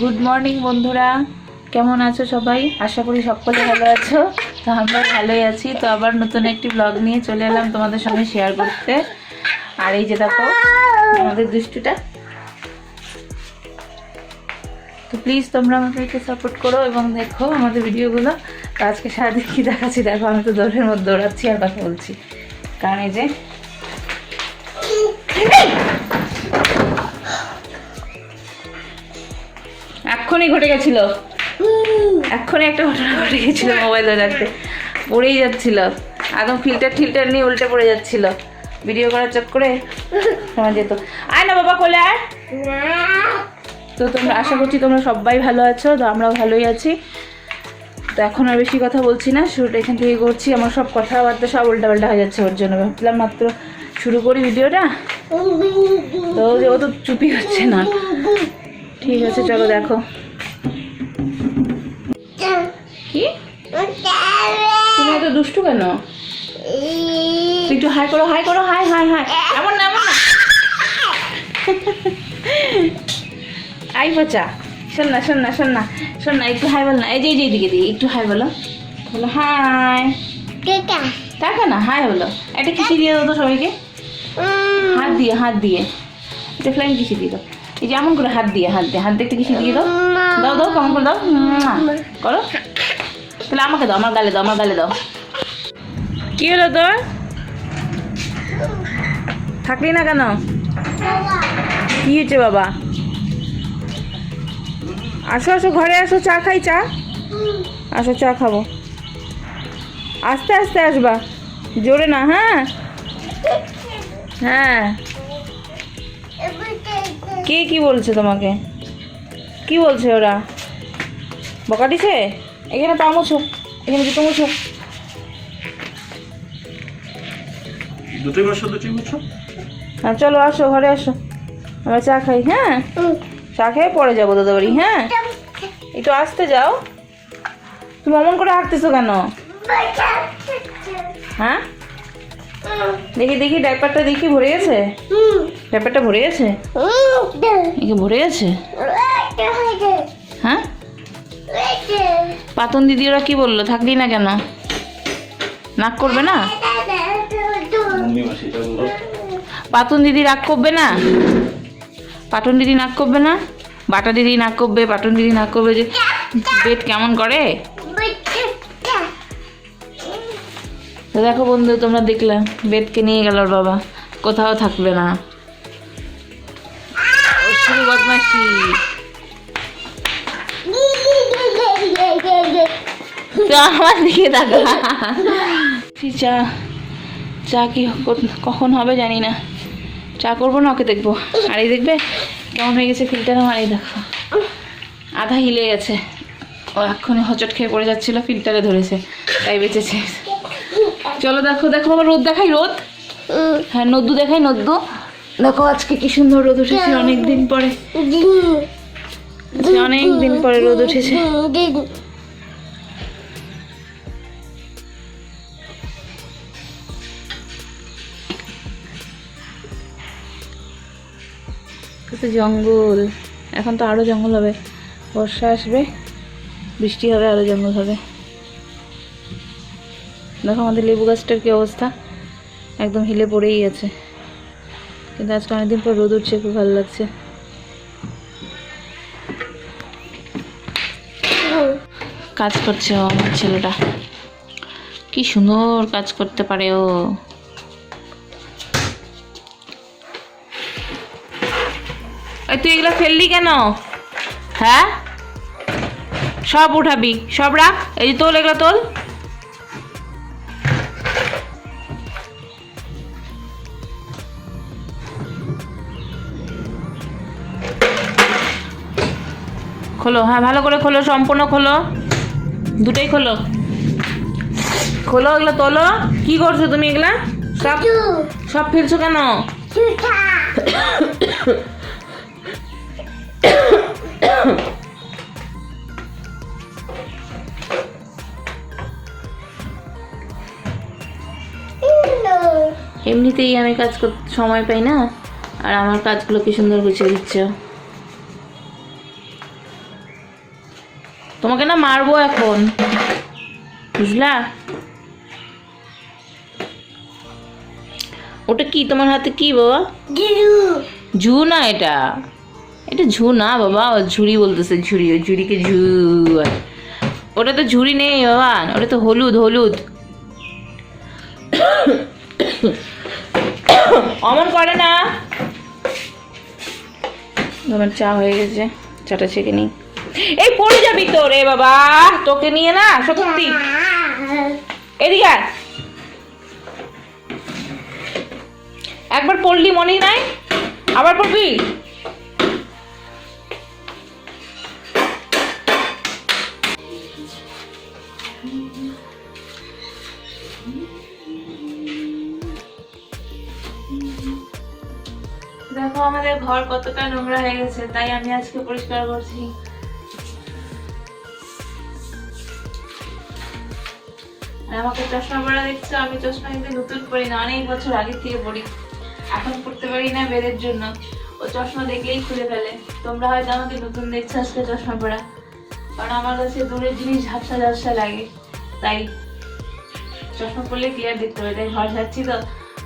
Good morning বন্ধুরা, কেমন আছো সবাই? আশা করি সকলে ভালো আছো। তো আমরা ভালোই আছি। তো আবার নতুন একটি ব্লগ নিয়ে চলে এলাম তোমাদের সঙ্গে শেয়ার করতে। আর এই যে দেখো আমাদের দুষ্টুটা। তো প্লিজ তোমরা আমাদেরকে সাপোর্ট করো এবং দেখো আমাদের ভিডিওগুলো। তো আজকে সারাদিন কী দেখাচ্ছি দেখো, আমি তো দৌড়ের মধ্যে দৌড়াচ্ছি আর কথা বলছি, কারণ এই যে এক্ষুনি ঘটে গেছিল, এক্ষুনি একটা ঘটনা ঘটে গেছিল। মোবাইল ধরাতে পড়েই যাচ্ছিল, একদম ফিল্টার নিয়ে উল্টে পড়ে যাচ্ছিল। ভিডিও করার চক্করে তোমার যেত। আয় না বাবা কোলে আয়। তো তোমরা আশা করছি তোমরা সবাই ভালো আছো। তো আমরাও ভালোই আছি। তো এখন আর বেশি কথা বলছি না, শুরুটা এখান থেকে করছি। আমার সব কথাবার্তা সব উল্টাপাল্টা হয়ে যাচ্ছে, ওর জন্য ভাবলাম মাত্র শুরু করি ভিডিওটা। তো ও তো চুপই হচ্ছে না। ঠিক আছে চলো দেখো। কি তুমি এত দুষ্টু কেন? একটু হাই করো, হাই করো, হাই হাই হাই। এমন না, এমন না। আই বাচ্চা, শোন না শোন না শোন না শোন না, একটু হাই বল না। এই যে এইদিকে দিকে একটু হাই বলো, বলো হাই। টাকা না, হাই বলো। একটা কিসি দিয়ে দাও তো সবাইকে, হাত দিয়ে, হাত দিয়ে এটা ফ্লাইং কিসি দিয়ে দাও। এই যে এমন করে হাত দিয়ে একটা কিসি দিয়ে দাও। দাও দাও, কেমন করে দাও করো। তাহলে আমাকে দাও, আমার গালে দাও, আমার গালে দাও। কি হলো তোর? থাকলি না কেন? কি হয়েছে বাবা? আসো আসো, ঘরে আসো, চা খাই, চা। আসো চা খাবো। আস্তে আস্তে আসবা, জোরে না। হ্যাঁ হ্যাঁ। কে কি বলছে তোমাকে? কি বলছে ওরা? বকা দিছে? এখানে পা মুছো, এখানে জুতো মুছো। হ্যাঁ চলো আসো, ঘরে আসো, আমরা চা খাই। হ্যাঁ চা খেয়ে পরে যাবো দাদা বাড়ি। হ্যাঁ একটু আসতে যাও। তুমি অমন করে হাঁটতেছো কেন? হ্যাঁ দেখি দেখি, ডাইপারটা দেখি ভরে গেছে। ডাইপারটা ভরে গেছে, একে ভরে গেছে। হ্যাঁ পাতন দিদি ওরা কি বললো? থাকলি না কেন? নাক করবে না? পাতুন দিদি রাগ করবে না? পাটন দিদি নাক করবে না? বাটা দিদি নাক করবে, পাটন দিদি নাক করবে যে পেট কেমন করে। তো দেখো বন্ধু, তোমরা দেখলে বেদকে নিয়ে গেল ওর বাবা, কোথাও থাকবে না, শুধু বদমাশি। আমার দিকে দেখা। চা চা কি কখন হবে জানি না। চা করবো না, ওকে দেখবো। আর এই দেখবে কেমন হয়ে গেছে ফিল্টার আমার। এই দেখো আধা হিলে গেছে। ও এক্ষুনি হচট খেয়ে পড়ে যাচ্ছিল, ফিল্টারে ধরেছে, তাই বেঁচেছে। চলো দেখো দেখো আমার রোদ দেখাই, রোদ। হ্যাঁ নদ্দু দেখাই, নদ্দু দেখো আজকে কি সুন্দর রোদ উঠেছে। অনেকদিন পরে, অনেকদিন পরে রোদ উঠেছে। কত জঙ্গল, এখন তো আরো জঙ্গল হবে। বর্ষা আসবে, বৃষ্টি হবে, আরো জঙ্গল হবে। দেখো আমাদের লেবু গাছটার কি অবস্থা, একদম হিলে পড়েই আছে। কিন্তু আজকে অনেকদিন পর রোদ উঠছে, খুব ভালো লাগছে। কাজ করছে ও, আমার ছেলেটা কি সুন্দর কাজ করতে পারে ও। তুই এগুলো ফেললি কেন? হ্যাঁ সব উঠাবি, সব রাখ। এই যে তোল, এগুলো তোল। খোলো, হ্যাঁ ভালো করে খোলো, সম্পূর্ণ খোলো, দুটোই খোলো, খোলো। এগুলো তোলো। কি করছো তুমি? এগুলা সব সব ফেলছো কেন? এমনিতেই আমি কাজ করতে সময় পাই না, আর আমার কাজগুলো কি সুন্দর গুছিয়ে দিচ্ছ। তোমাকে না মারবো এখন, বুঝলা? ওটা কি তোমার হাতে কি বাবা? ঝু না, এটা এটা ঝু না বাবা, ও ঝুড়ি বলতেছে, ঝুড়ি, ওই ঝুড়িকে ঝু। ওটা তো ঝুড়ি নেই বাবা, ওটা তো হলুদ হলুদ। অমন করে না। আমার চা হয়ে গেছে, চাটা ছেঁকে নি। এই পড়ে যাবি তো রে বাবা, তোকে নিয়ে না সত্যি। এদিকে আয়। একবার পড়লি মনে নাই, আবার পড়বি? দেখো আমাদের ঘর কতটা নোংরা হয়ে গেছে, তাই আমি আজকে পরিষ্কার করছি। আর আমাকে চশমা পরা দেখছো, আমি চশমা কিন্তু নতুন পরি না, অনেক বছর আগে থেকে পরি। এখন পড়তে পারি না বেদের জন্য, ও চশমা দেখলেই খুলে ফেলে। তোমরা হয়তো আমাকে নতুন দেখছো আজকে চশমা পরা, কারণ আমার কাছে দূরের জিনিস ঝাপসা ঝাপসা লাগে, তাই চশমা পরলে ক্লিয়ার দেখতে হবে। তাই ঘর যাচ্ছি তো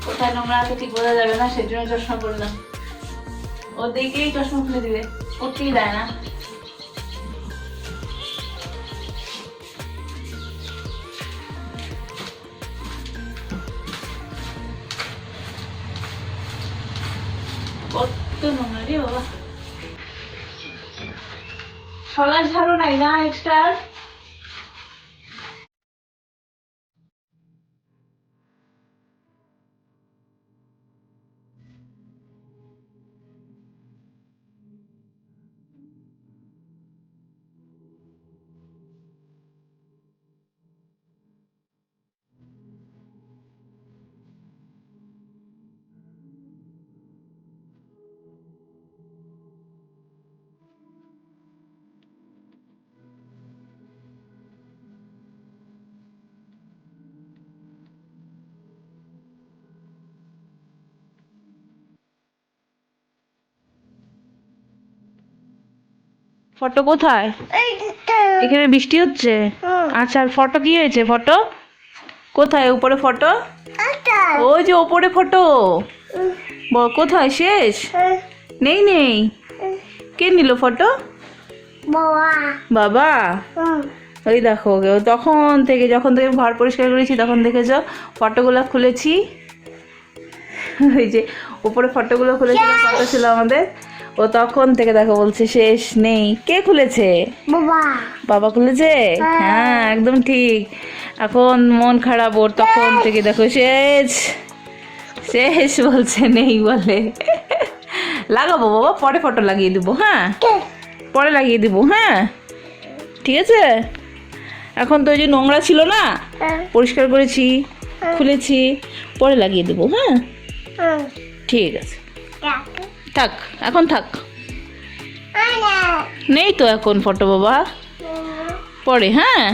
কোথায় নোংরা আছে ঠিক বোঝা যাবে না, সেজন্য চশমা পরলাম। ও দেখলেই চশমা খুলে দিবে, পড়তেই দেয় না। কত নোংরা রে বাবা। সলার ঝাড়ু নাই না এক্সট্রা? ফটো কোথায়? এখানে বৃষ্টি হচ্ছে। আচ্ছা, ফটো কি হয়েছে? ফটো কোথায়? উপরে ফটো, ওই যে উপরে ফটো। কোথায়? শেষ নেই নেই। কে নিল ফটো? বাবা। ওই দেখো, তখন থেকে যখন থেকে ঘর পরিষ্কার করেছি তখন দেখেছ ফটোগুলো খুলেছি। ওই যে উপরে ফটোগুলো খুলেছিল, ফটো ছিল আমাদের। ও তখন থেকে দেখো বলছে শেষ নেই। কে খুলেছে? বাবা খুলেছে। হ্যাঁ একদম ঠিক। এখন মন খারাপ ওর, তখন থেকে দেখো শেষ শেষ বলছে, নেই বলে। লাগাবো বাবা, পরে ফটো লাগিয়ে দেবো। হ্যাঁ পরে লাগিয়ে দেবো। হ্যাঁ ঠিক আছে। এখন তো ওই যে নোংরা ছিল না, পরিষ্কার করেছি, খুলেছি, পরে লাগিয়ে দেবো। হ্যাঁ ঠিক আছে, থাক এখন থাক। নেই তো এখন ফটো বাবা, পরে। হ্যাঁ